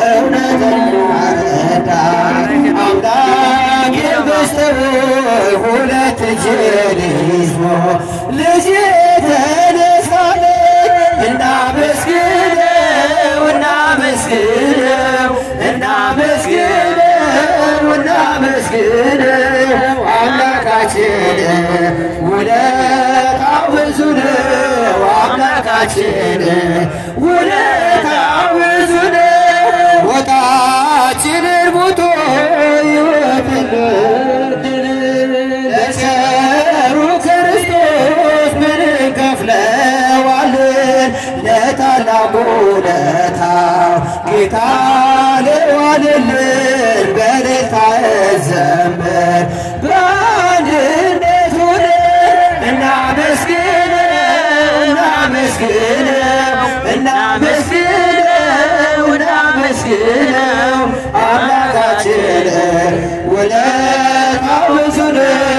እውነተኛ ረዳት አምላክ የበሰበ ሁለት እጅን ይዞ ልጄ ተነሳለኝ እናመስግነው እናመስግነው እናመስግነው እናመስግነው አምላካችን ውለታው ብዙ ነው አምላካችን ውለታው ብዙ ነው። ሞታችንን ሞቶ ሕይወትን ለቸሩ ክርስቶስ ምን እንከፍለዋለን? ለታላቁ ውለታው ጌታ ለዋለልን በእልልታ እንዘምር በአንድነት ሆነን እናመስግነው እናመስግነው እናመስግነው እናመስግነው አምላካችን ውለታው ብዙ ነው።